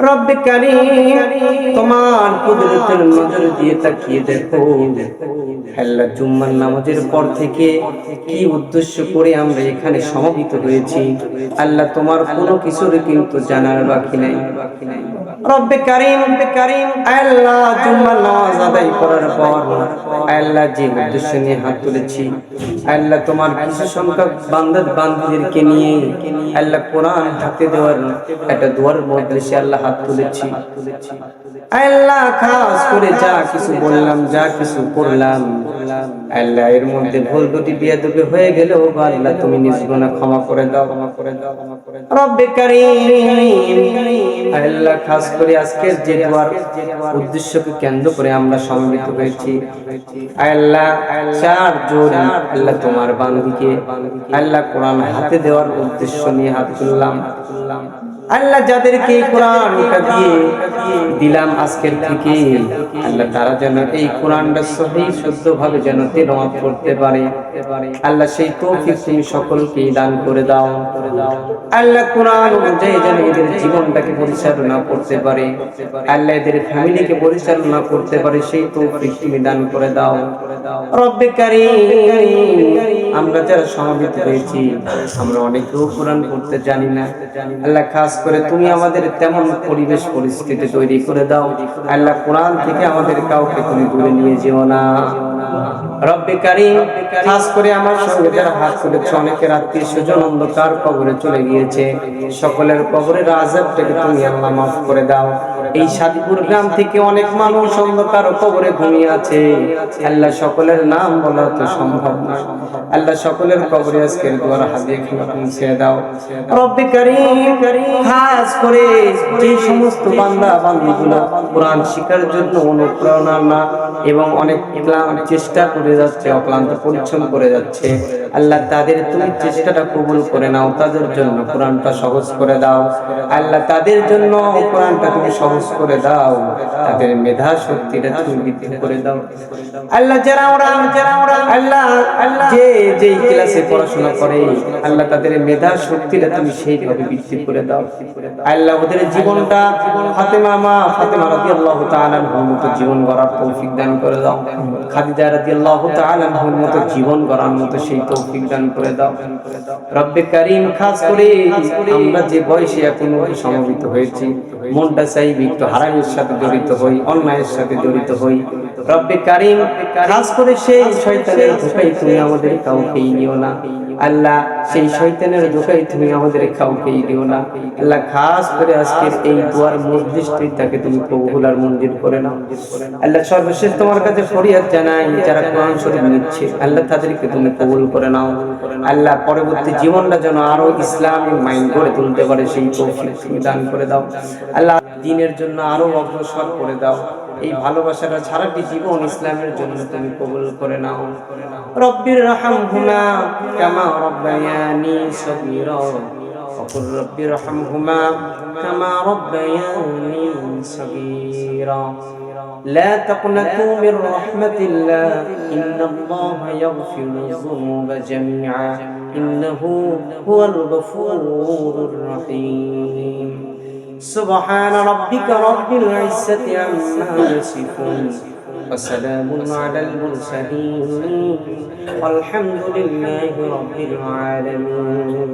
রব্বে কারীম, তোমার কুদরতের নজর দিয়ে তাকিয়ে দেখো আল্লাহ, জুম্মার নামাজের পর থেকে কি উদ্দেশ্য করে আমরা এখানে সমবেত হয়েছি আল্লাহ, তোমার কোনো কিছুর কিন্তু জানার বাকি নাই। রব্বে কারীম, আল্লাহ জুম্মার নামাজ আদায় করার পর আল্লাহ যে উদ্দেশ্য নিয়ে হাত তুলেছি আল্লাহ, তোমার কিছু সংখ্যক বান্দাদেরকে নিয়ে আল্লাহ কোরআন হাতে দেওয়ার একটা দুয়ার মজলিসে আল্লাহ হাত তুলেছি। আল্লাহ খাস করে যা কিছু বললাম, যা কিছু করলাম আল্লাহ, এর মধ্যে ভুল দুটি বিয়াদবি হয়ে গেলেও আল্লাহ তুমি নিজ গুনাহ ক্ষমা করে দাও। রব্বে কারীম, আল্লাহ খাস করে আজকের যে দুয়ার উদ্দেশ্যকে কেন্দ্র করে আমরা সমবেত হয়েছি আল্লাহ, চারজন আল্লাহ তোমার বান্দীকে আল্লাহ কোরআন হাতে দেওয়ার উদ্দেশ্য নিয়ে হাত তুললাম আল্লাহ, যাদেরকে কোরআনটা দিয়ে দিলাম আজকের থেকে আল্লাহ, তারা যেন এই কোরআনটা সহি শুদ্ধভাবে যেন তেলাওয়াত করতে পারে আল্লাহ, সেই তৌফিক তুমি সকলকে দান করে দাও আল্লাহ। কোরআন অনুযায়ী যেন এদের জীবনটাকে পরিচালনা করতে পারে আল্লাহ, এদের ফ্যামিলিকে পরিচালনা করতে পারে সেই তৌফিক তুমি দান করে দাও রব্বে কারীম। আমরা যারা সমবেত হয়েছি আমরা অনেকেও কোরআন পড়তে জানি না আল্লাহ, খাস করে তুমি আমাদের তেমন পরিবেশ পরিস্থিতি তৈরি করে দাও আল্লাহ, কোরআন থেকে আমাদের কাউকে তুমি দূরে নিয়ে যেও না রব্বে কারীম। খাস করে আমার সঙ্গে যারা হাত তুলেছে অনেকের আত্মীয় স্বজন অন্ধকার কবরে চলে গিয়েছে, সকলের কবরের আযাবটাকে তুমি আল্লাহ মাফ করে দাও। এই সাদিপুর গ্রাম থেকে অনেক মানুষ অন্ধকার কবরে ঘুমিয়ে আছে আল্লাহ, সকলের নাম বলা তো সম্ভব না আল্লাহ, সকলের কবরে আজকের দুয়ার হাতে পৌঁছে দাও রব্বে কারীম। খাস করে যে সমস্ত বান্দা বান্দীগুলো কোরআন শিক্ষার জন্য অনুপ্রেরণা না এবং অনেক চেষ্টা করে যাচ্ছে, অক্লান্ত পরিশ্রম করে যাচ্ছে আল্লাহ, তাদের তুমি চেষ্টাটা কবুল করে নাও, তাদের জন্য কোরআনটা সহজ করে দাও আল্লাহ, তাদের জন্য কোরআনটা তুমি সহজ করে দাও, তাদের মেধা শক্তিটা তুমি বৃদ্ধি করে দাও আল্লাহ। যারা আমরা আল্লাহ যে যেই ক্লাসে পড়াশোনা করে আল্লাহ, তাদের মেধা শক্তিটা তুমি সেইভাবে বৃদ্ধি করে দাও আল্লাহ, ওদের জীবনটা ফাতেমা রাদিয়াল্লাহু তাআলা আনহার মতো জীবন গড়ার তৌফিক দান করে দাও, খাদিজা রাদিয়াল্লাহু তাআলা আনহার মতো জীবন গড়ার মতো সেই তৌফিক দান করে দাও রব্বে কারীম। খাস করে আমরা যে বয়সে এখন সমবেত হয়েছি মনটা চাইবে একটু হারামের সাথে জড়িত হই, অন্যায়ের সাথে জড়িত হই রব্বে কারীম। খাস করে সেই শয়তানের ধোঁকায় তুমি আমাদের কাউকেই নিও না আল্লাহ, সেই শয়তানের ধোঁকায় তুমি আমাদের কাউকেই দিও না আল্লাহ। খাস করে আজকের এই দুয়ার মজলিসটাকে তুমি কবুল আর মঞ্জুর করে নাও আল্লাহ। সর্বশেষ তোমার কাছে ফরিয়াদ জানাই, যারা কোরআন শরীফ নিচ্ছে আল্লাহ, তাদেরকে তুমি কবুল করে নাও আল্লাহ, পরবর্তী জীবনটা যেন আরো ইসলামিক মাইন্ড গড়ে তুলতে পারে সেই তৌফিক তুমি দান করে দাও আল্লাহ, দ্বীনের জন্য আরো অগ্রসর করে দাও, এই ভালোবাসাটা সারাটি জীবন ইসলামের জন্য তুমি কবুল করে নাও রব্বির রাহমহুমা কামা রাব্বায়ানি সগীরা وقل رب ارحمهما كما ربياني صغيرا لا تقنطوا من رحمة الله إن الله يغفر الذنوب جميعا إنه هو الغفور الرحيم سبحان ربك رب العزة عما يصفون وسلام على المرسلين والحمد لله رب العالمين